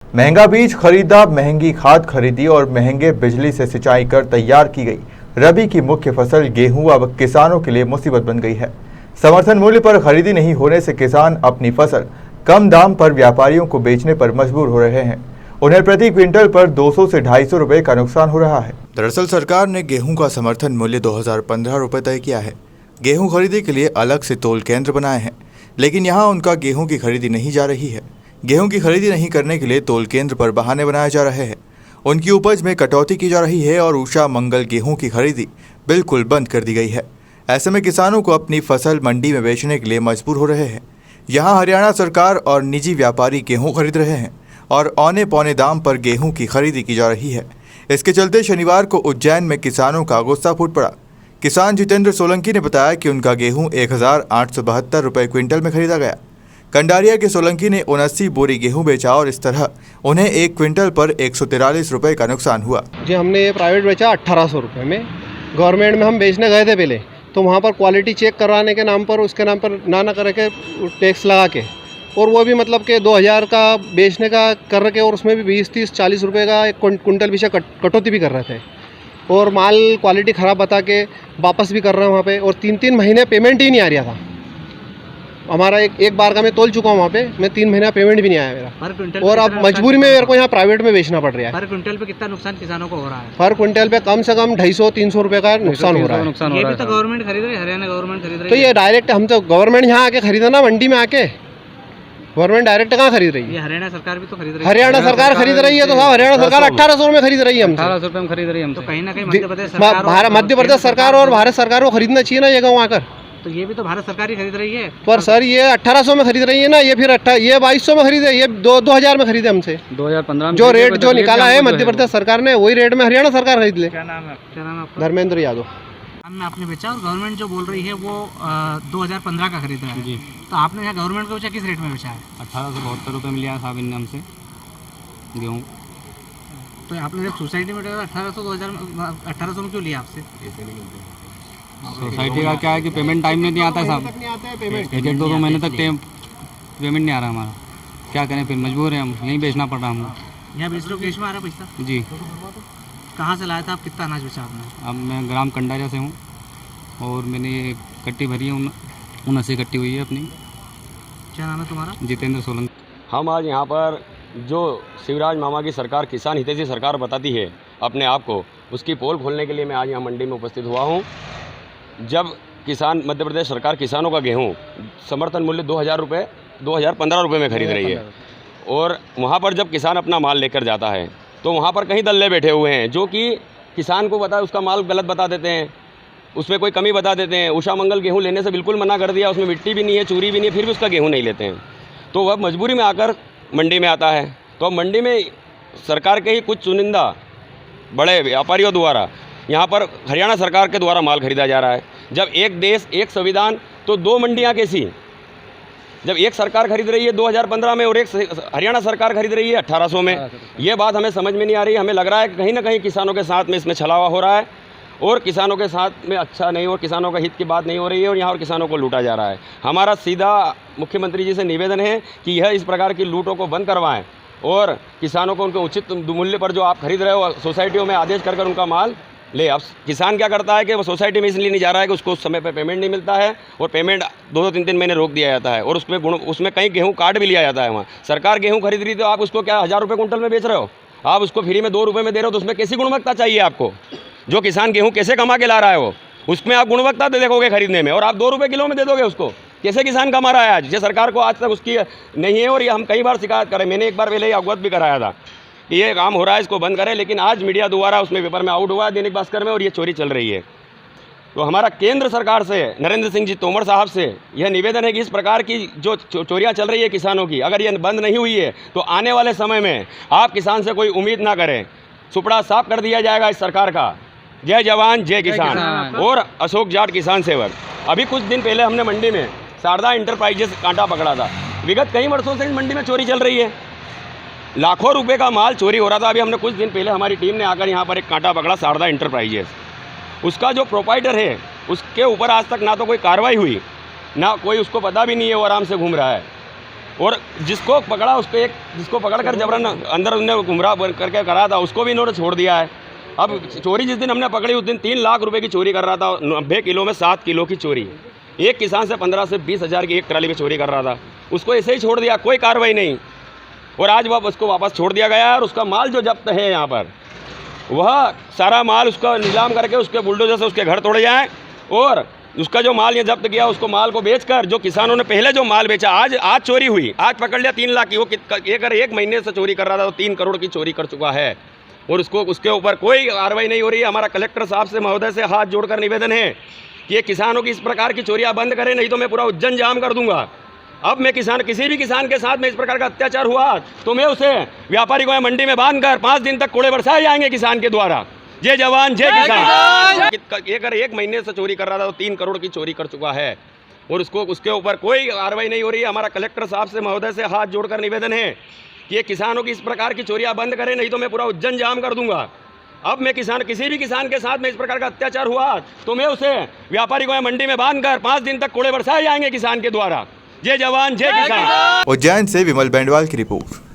महंगा बीज खरीदा, महंगी खाद खरीदी और महंगे बिजली से सिंचाई कर तैयार की गई रबी की मुख्य फसल गेहूं अब किसानों के लिए मुसीबत बन गई है। समर्थन मूल्य पर खरीदी नहीं होने से किसान अपनी फसल कम दाम पर व्यापारियों को बेचने पर मजबूर हो रहे हैं। उन्हें प्रति क्विंटल पर 200 से 250 रुपए का नुकसान हो रहा है। दरअसल सरकार ने गेहूं का समर्थन मूल्य 2015 रुपए तय किया है। गेहूं खरीदी के लिए अलग से तोल केंद्र बनाए हैं, लेकिन यहां उनका गेहूं की खरीदी नहीं जा रही है। गेहूं की खरीदी नहीं करने के लिए तोल केंद्र पर बहाने बनाए जा रहे हैं। उनकी उपज में कटौती की जा रही है और उषा मंगल गेहूं की खरीदी बिल्कुल बंद कर दी गई है। ऐसे में किसानों को अपनी फसल मंडी में बेचने के लिए मजबूर हो रहे हैं। यहाँ हरियाणा सरकार और निजी व्यापारी गेहूं खरीद रहे हैं और औने पौने दाम पर गेहूं की खरीदी की जा रही है। इसके चलते शनिवार को उज्जैन में किसानों का गुस्सा फूट पड़ा। किसान जितेंद्र सोलंकी ने बताया कि उनका गेहूं 1872 रुपये क्विंटल में खरीदा गया। कंडारिया के सोलंकी ने 79 बोरी गेहूं बेचा और इस तरह उन्हें एक क्विंटल पर 143 रुपये का नुकसान हुआ। जी, हमने ये प्राइवेट बेचा 1800 रुपये में। गवर्नमेंट में हम बेचने गए थे पहले, तो वहाँ पर क्वालिटी चेक कराने के नाम पर उसके नाम पर ना करके टैक्स लगा के, और वो भी मतलब कि 2000 का बेचने का कर रखे, और उसमें भी 20, 30, 40 रुपये का एक क्विंटल पीछे कटौती भी कर रहे थे, और माल क्वालिटी ख़राब बता के वापस भी कर रहे हैं वहाँ पे। और 3-3 महीने पेमेंट ही नहीं आ रहा था हमारा। एक बार का मैं तोल चुका हूँ वहाँ पे, मैं 3 महीना पेमेंट भी नहीं आया मेरा। पर क्विंटल और अब मजबूरी में मेरे को यहाँ प्राइवेट में बेचना पड़ रहा है। पर क्विंटल पे कितना नुकसान किसानों को हो रहा है? पर क्विंटल पे कम से कम 250-300 रुपये का नुकसान हो रहा है। ये भी तो गवर्नमेंट खरीद रही है, हरियाणा गवर्नमेंट खरीद रही तो है। ये डायरेक्ट हम तो गवर्नमेंट यहाँ आके खरीदा ना, मंडी में आके। गवर्नमेंट डायरेक्ट कहाँ खरीद रही है? ये हरियाणा सरकार भी तो खरीद रही है। हरियाणा सरकार खरीद रही है, तो साहब हरियाणा सरकार 1800 में खरीद रही है हमसे। 1800 रुपये में खरीद रही है हमसे। तो कहीं ना कहीं मध्य प्रदेश सरकार और भारत सरकार को खरीदना चाहिए ना ये गाँव आकर। तो ये भी तो भारत सरकार ही खरीद रही है। पर सर ये 1800 में खरीद रही है ना, ये फिर ये 2200 में खरीदे, ये 2000 में खरीदे हमसे। 2015 में जो रेट जो निकाला है मध्य प्रदेश सरकार ने, वही रेट में हरियाणा सरकार खरीद ले। क्या नाम है आपका? धर्मेंद्र यादव। में आपने बेचा और गवर्नमेंट जो बोल रही है वो 2015 का खरीद रहा है जी। तो आपने यहाँ गवर्नमेंट को बेचा, किस रेट में बेचा है? 1872 रुपये में लिया साहब इनने हमसे गेहूँ। तो आपने जब सोसाइटी में 1800 में क्यों लिया आपसे? सोसाइटी का क्या है कि पेमेंट टाइम में नहीं आता है साहब। 1-2 महीने तक पेमेंट नहीं आ रहा हमारा। क्या करें, फिर मजबूर हैं हम, यहीं बेचना पड़ रहा हमको। यहाँ बेच रहे हो, कैश में आ रहा पैसा? जी। कहाँ से लाया था आप? कितना अनाज बेचा आपने? अब मैं ग्राम कंडारिया से हूँ और मैंने कट्टी भरी है, 79 कट्टी हुई है अपनी। क्या नाम है तुम्हारा? जितेंद्र सोलंकी। हम आज यहाँ पर जो शिवराज मामा की सरकार किसान हितैषी सरकार बताती है अपने आप को, उसकी पोल खोलने के लिए मैं आज यहाँ मंडी में उपस्थित हुआ हूँ। जब किसान मध्य प्रदेश सरकार किसानों का गेहूँ समर्थन मूल्य 2015 रुपये में खरीद रही है, और वहाँ पर जब किसान अपना माल लेकर जाता है तो वहाँ पर कई दल्ले बैठे हुए हैं जो कि किसान को बता उसका माल गलत बता देते हैं, उसमें कोई कमी बता देते हैं। उषा मंगल गेहूँ लेने से बिल्कुल मना कर दिया, उसमें मिट्टी भी नहीं है, चूरी भी नहीं है, फिर भी उसका गेहूँ नहीं लेते हैं। तो वह मजबूरी में आकर मंडी में आता है। तो अब मंडी में सरकार के ही कुछ चुनिंदा बड़े व्यापारियों द्वारा यहाँ पर हरियाणा सरकार के द्वारा माल खरीदा जा रहा है। जब एक देश एक संविधान, तो 2 मंडियाँ कैसी? जब एक सरकार खरीद रही है 2015 में और एक हरियाणा सरकार खरीद रही है 1800 में, ये बात हमें समझ में नहीं आ रही। हमें लग रहा है कि कहीं ना कहीं किसानों के साथ में इसमें छलावा हो रहा है और किसानों के साथ में अच्छा नहीं, और किसानों का हित की बात नहीं हो रही है, और यहाँ और किसानों को लूटा जा रहा है। हमारा सीधा मुख्यमंत्री जी से निवेदन है कि यह इस प्रकार की लूटों को बंद करवाएं और किसानों को उनके उचित मूल्य पर जो आप खरीद रहे हो सोसाइटियों में आदेश कर उनका माल ले। अब किसान क्या करता है कि वो सोसाइटी में इसलिए नहीं जा रहा है कि उसको उस समय पे पेमेंट नहीं मिलता है, और पेमेंट 2-3 महीने रोक दिया जाता है, और उसमें कहीं गेहूं काट भी लिया जाता है। वहाँ सरकार गेहूं खरीद रही, तो आप उसको क्या 1000 रुपये कुंटल में बेच रहे हो? आप उसको फ्री में 2 रुपये में दे रहे हो, तो उसमें कैसी गुणवत्ता चाहिए आपको? जो किसान गेहूँ कैसे कमा के ला रहा है वो, उसमें आप गुणवत्ता देखोगे खरीदने में, और आप 2 रुपये किलो में दे दोगे उसको। कैसे किसान कमा रहा है आज? ये सरकार को आज तक उसकी नहीं है, और ये हम कई बार शिकायत करें। मैंने एक बार पहले ही अवगत भी कराया था कि ये काम हो रहा है, इसको बंद करें, लेकिन आज मीडिया द्वारा उसमें पेपर में आउट हुआ है, दैनिक भास्कर में, और ये चोरी चल रही है। तो हमारा केंद्र सरकार से, नरेंद्र सिंह जी तोमर साहब से यह निवेदन है कि इस प्रकार की जो चोरियां चल रही है किसानों की, अगर ये बंद नहीं हुई है तो आने वाले समय में आप किसान से कोई उम्मीद ना करें। सुपड़ा साफ कर दिया जाएगा इस सरकार का। जय जवान जय किसान। और अशोक जाट किसान सेवक। अभी कुछ दिन पहले हमने मंडी में शारदा इंटरप्राइजेस कांटा पकड़ा था। विगत कई वर्षों से इस मंडी में चोरी चल रही है, लाखों रुपए का माल चोरी हो रहा था। अभी हमने कुछ दिन पहले हमारी टीम ने आकर यहाँ पर एक कांटा पकड़ा शारदा इंटरप्राइजेस। उसका जो प्रोपाइटर है उसके ऊपर आज तक ना तो कोई कार्रवाई हुई, ना कोई उसको पता भी नहीं है, वो आराम से घूम रहा है। और जिसको पकड़ा उसको जिसको पकड़ कर जबरन अंदर उन्हें गुमराह करके करा था उसको भी इन्होंने छोड़ दिया है। अब चोरी जिस दिन हमने पकड़ी उस दिन 3 लाख रुपए की चोरी कर रहा था, 90 किलो में 7 किलो की चोरी। एक किसान से 15 से 20 हज़ार की एक ट्राली में चोरी कर रहा था, उसको ऐसे ही छोड़ दिया, कोई कार्रवाई नहीं। और आज वह उसको वापस छोड़ दिया गया और उसका माल जो जब्त है यहाँ पर, वह सारा माल उसका नीलाम करके उसके बुलडोजर से उसके घर तोड़े जाएँ और उसका जो माल ये जब्त किया उसको माल को बेचकर जो किसानों ने पहले जो माल बेचा, आज चोरी हुई, आज पकड़ लिया 3 लाख की। वो एक महीने से चोरी कर रहा था, तो 3 करोड़ की चोरी कर चुका है और उसके ऊपर कोई कार्रवाई नहीं हो रही है। हमारा कलेक्टर साहब से महोदय से हाथ जोड़कर निवेदन है कि ये किसानों की इस प्रकार की चोरियां बंद करें, नहीं तो मैं पूरा उज्जैन जाम कर दूंगा। अब मैं किसी भी किसान के साथ में इस प्रकार का अत्याचार हुआ तो मैं उसे व्यापारी को मंडी में बांधकर 5 दिन तक कोड़े बरसाए जाएंगे किसान के द्वारा। जय जवान जय किसान। एक महीने से चोरी कर रहा था, तो 3 करोड़ की चोरी कर चुका है और उसके ऊपर कोई कार्रवाई नहीं हो रही है। हमारा कलेक्टर साहब से महोदय से हाथ जोड़कर निवेदन है कि ये किसानों की इस प्रकार की चोरियां बंद करें, नहीं तो मैं पूरा उज्जैन जाम कर दूंगा। अब मैं किसी भी किसान के साथ में इस प्रकार का अत्याचार हुआ तो मैं उसे व्यापारी को मंडी में बांधकर 5 दिन तक कोड़े बरसाए जाएंगे किसान के द्वारा। जय जवान जय किसान। उज्जैन से विमल बेंडवाल की रिपोर्ट।